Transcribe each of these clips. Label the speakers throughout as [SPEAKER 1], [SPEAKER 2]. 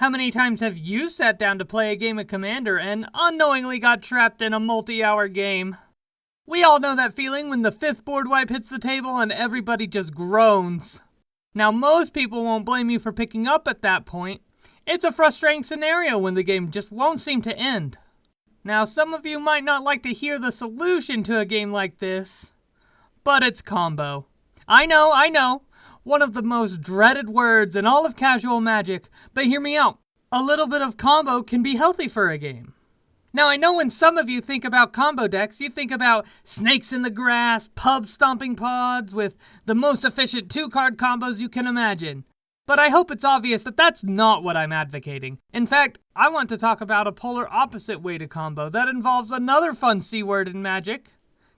[SPEAKER 1] How many times have you sat down to play a game of Commander and unknowingly got trapped in a multi-hour game? We all know that feeling when the 5th board wipe hits the table and everybody just groans. Now, most people won't blame you for picking up at that point. It's a frustrating scenario when the game just won't seem to end. Now, some of you might not like to hear the solution to a game like this, but it's combo. I know. One of the most dreaded words in all of casual Magic, but hear me out. A little bit of combo can be healthy for a game. Now, I know when some of you think about combo decks, you think about snakes in the grass, pub stomping pods with the most efficient 2-card combos you can imagine. But I hope it's obvious that that's not what I'm advocating. In fact, I want to talk about a polar opposite way to combo that involves another fun C word in Magic: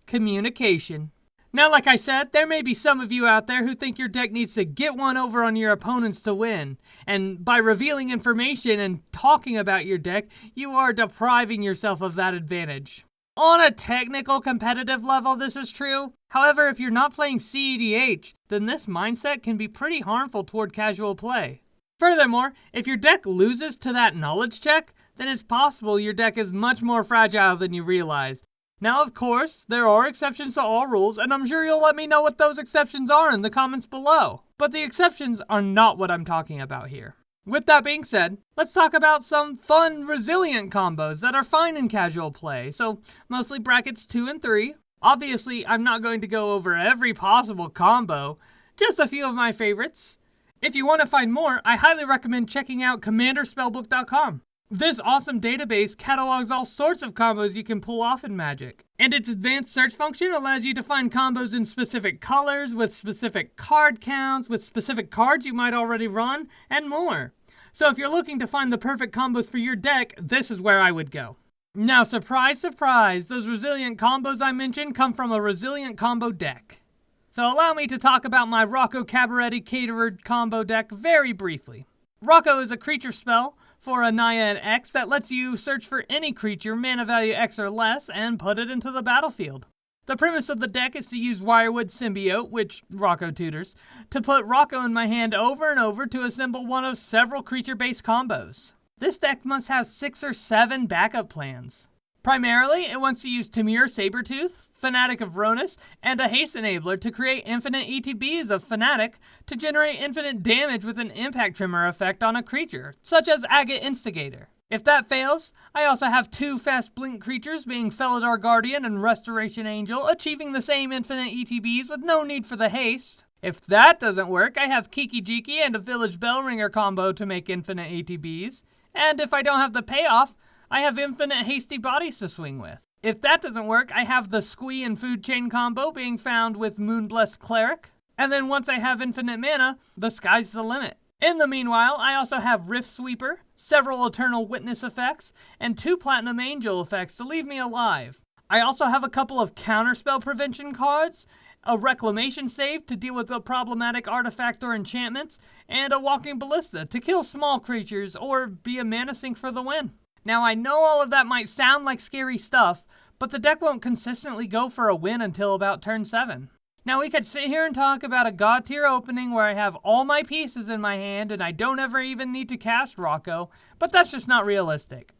[SPEAKER 1] communication. Now, like I said, there may be some of you out there who think your deck needs to get one over on your opponents to win. And by revealing information and talking about your deck, you are depriving yourself of that advantage. On a technical competitive level, this is true. However, if you're not playing CEDH, then this mindset can be pretty harmful toward casual play. Furthermore, if your deck loses to that knowledge check, then it's possible your deck is much more fragile than you realize. Now, of course, there are exceptions to all rules, and I'm sure you'll let me know what those exceptions are in the comments below. But the exceptions are not what I'm talking about here. With that being said, let's talk about some fun, resilient combos that are fine in casual play, so mostly brackets 2 and 3. Obviously, I'm not going to go over every possible combo, just a few of my favorites. If you want to find more, I highly recommend checking out commanderspellbook.com. This awesome database catalogs all sorts of combos you can pull off in Magic. And its advanced search function allows you to find combos in specific colors, with specific card counts, with specific cards you might already run, and more. So if you're looking to find the perfect combos for your deck, this is where I would go. Now, surprise, surprise, those resilient combos I mentioned come from a resilient combo deck. So allow me to talk about my Rocco Cabaretti Caterer combo deck very briefly. Rocco is a creature spell for a Naya and X that lets you search for any creature mana value X or less and put it into the battlefield. The premise of the deck is to use Wirewood Symbiote, which Rocco tutors, to put Rocco in my hand over and over to assemble one of several creature-based combos. This deck must have 6 or 7 backup plans. Primarily, it wants to use Tamir Sabertooth, Fanatic of Ronus, and a Haste Enabler to create infinite ETBs of Fanatic to generate infinite damage with an Impact Tremor effect on a creature, such as Agate Instigator. If that fails, I also have 2 fast blink creatures being Felidar Guardian and Restoration Angel, achieving the same infinite ETBs with no need for the haste. If that doesn't work, I have Kiki Jiki and a Village Bellringer combo to make infinite ETBs. And if I don't have the payoff, I have infinite hasty bodies to swing with. If that doesn't work, I have the Squee and Food Chain combo being found with Moonblessed Cleric. And then once I have infinite mana, the sky's the limit. In the meanwhile, I also have Rift Sweeper, several Eternal Witness effects, and 2 Platinum Angel effects to leave me alive. I also have a couple of counterspell prevention cards, a Reclamation Save to deal with the problematic artifact or enchantments, and a Walking Ballista to kill small creatures or be a mana sink for the win. Now, I know all of that might sound like scary stuff, but the deck won't consistently go for a win until about turn 7. Now, we could sit here and talk about a God tier opening where I have all my pieces in my hand and I don't ever even need to cast Rocco, but that's just not realistic.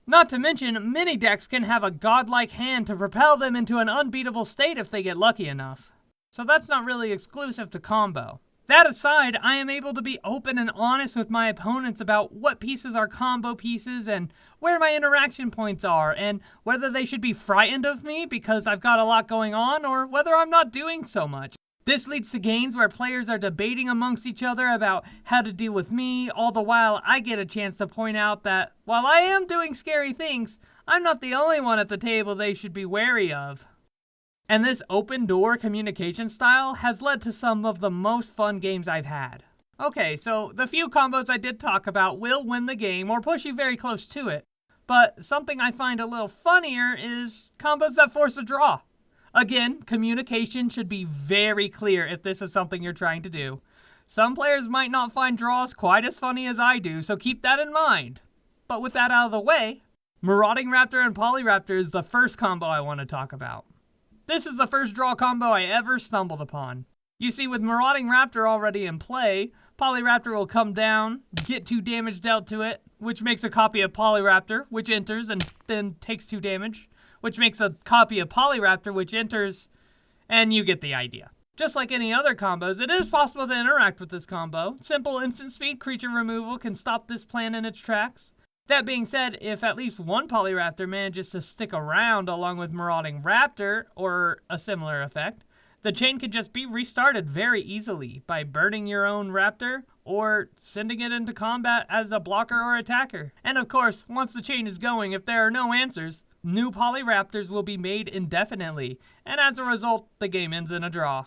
[SPEAKER 1] Not to mention, many decks can have a godlike hand to propel them into an unbeatable state if they get lucky enough. So that's not really exclusive to combo. That aside, I am able to be open and honest with my opponents about what pieces are combo pieces and where my interaction points are, and whether they should be frightened of me because I've got a lot going on, or whether I'm not doing so much. This leads to games where players are debating amongst each other about how to deal with me, all the while I get a chance to point out that while I am doing scary things, I'm not the only one at the table they should be wary of. And this open door communication style has led to some of the most fun games I've had. Okay, so the few combos I did talk about will win the game or push you very close to it, but something I find a little funnier is combos that force a draw. Again, communication should be very clear if this is something you're trying to do. Some players might not find draws quite as funny as I do, so keep that in mind. But with that out of the way, Marauding Raptor and Polyraptor is the first combo I want to talk about. This is the first draw combo I ever stumbled upon. You see, with Marauding Raptor already in play, Polyraptor will come down, get 2 damage dealt to it, which makes a copy of Polyraptor, which enters and then takes 2 damage, which makes a copy of Polyraptor, which enters, and you get the idea. Just like any other combos, it is possible to interact with this combo. Simple instant speed creature removal can stop this plan in its tracks. That being said, if at least one Polyraptor manages to stick around along with Marauding Raptor, or a similar effect, the chain can just be restarted very easily by burning your own raptor or sending it into combat as a blocker or attacker. And of course, once the chain is going, if there are no answers, new Polyraptors will be made indefinitely, and as a result, the game ends in a draw.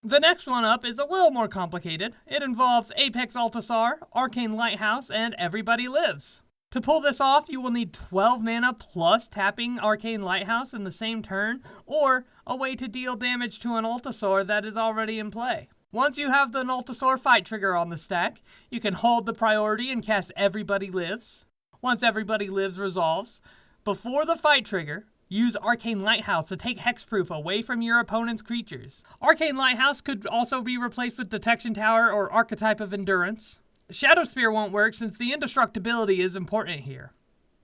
[SPEAKER 1] The next one up is a little more complicated. It involves Apex Altasar, Arcane Lighthouse, and Everybody Lives. To pull this off, you will need 12 mana plus tapping Arcane Lighthouse in the same turn, or a way to deal damage to an Altasar that is already in play. Once you have the Altasar fight trigger on the stack, you can hold the priority and cast Everybody Lives. Once Everybody Lives resolves, before the fight trigger, use Arcane Lighthouse to take hexproof away from your opponent's creatures. Arcane Lighthouse could also be replaced with Detection Tower or Archetype of Endurance. Shadow Spear won't work since the indestructibility is important here.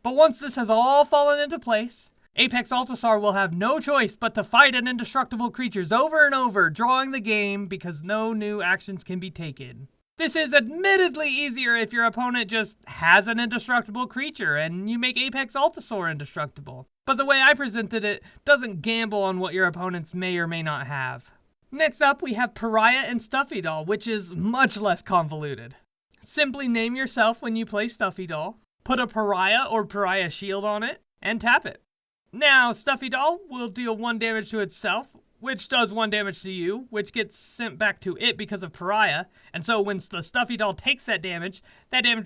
[SPEAKER 1] But once this has all fallen into place, Apex Altasar will have no choice but to fight an indestructible creatures over and over, drawing the game because no new actions can be taken. This is admittedly easier if your opponent just has an indestructible creature and you make Apex Altasar indestructible. But the way I presented it doesn't gamble on what your opponents may or may not have. Next up, we have Pariah and Stuffy Doll, which is much less convoluted. Simply name yourself when you play Stuffy Doll, put a Pariah or Pariah Shield on it, and tap it. Now, Stuffy Doll will deal 1 damage to itself, which does 1 damage to you, which gets sent back to it because of Pariah, and so when the Stuffy Doll takes that damage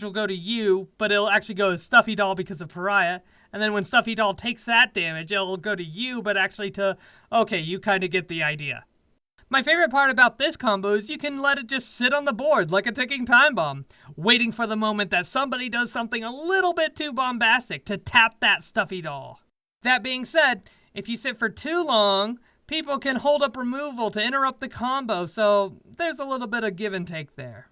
[SPEAKER 1] will go to you, but it'll actually go to Stuffy Doll because of Pariah, and then when Stuffy Doll takes that damage, it'll go to you, but actually to, okay, you kind of get the idea. My favorite part about this combo is you can let it just sit on the board like a ticking time bomb, waiting for the moment that somebody does something a little bit too bombastic to tap that Stuffy Doll. That being said, if you sit for too long, people can hold up removal to interrupt the combo, so there's a little bit of give and take there.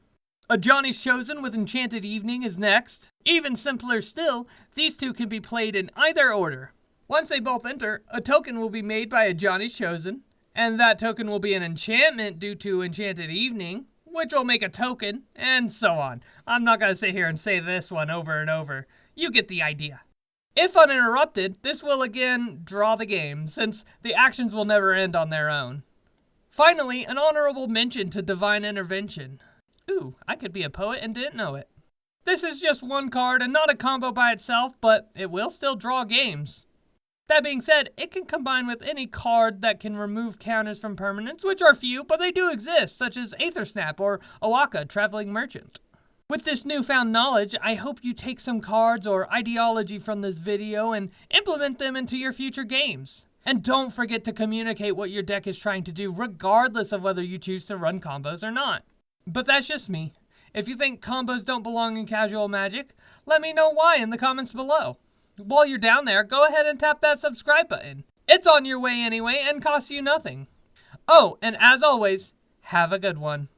[SPEAKER 1] A Johnny's Chosen with Enchanted Evening is next. Even simpler still, these two can be played in either order. Once they both enter, a token will be made by a Johnny's Chosen, and that token will be an enchantment due to Enchanted Evening, which will make a token, and so on. I'm not going to sit here and say this one over and over. You get the idea. If uninterrupted, this will again draw the game, since the actions will never end on their own. Finally, an honorable mention to Divine Intervention. Ooh, I could be a poet and didn't know it. This is just 1 card and not a combo by itself, but it will still draw games. That being said, it can combine with any card that can remove counters from permanents, which are few, but they do exist, such as Aether Snap or Owaka, Traveling Merchant. With this newfound knowledge, I hope you take some cards or ideology from this video and implement them into your future games. And don't forget to communicate what your deck is trying to do, regardless of whether you choose to run combos or not. But that's just me. If you think combos don't belong in casual Magic, let me know why in the comments below. While you're down there, go ahead and tap that subscribe button. It's on your way anyway and costs you nothing. Oh, and as always, have a good one.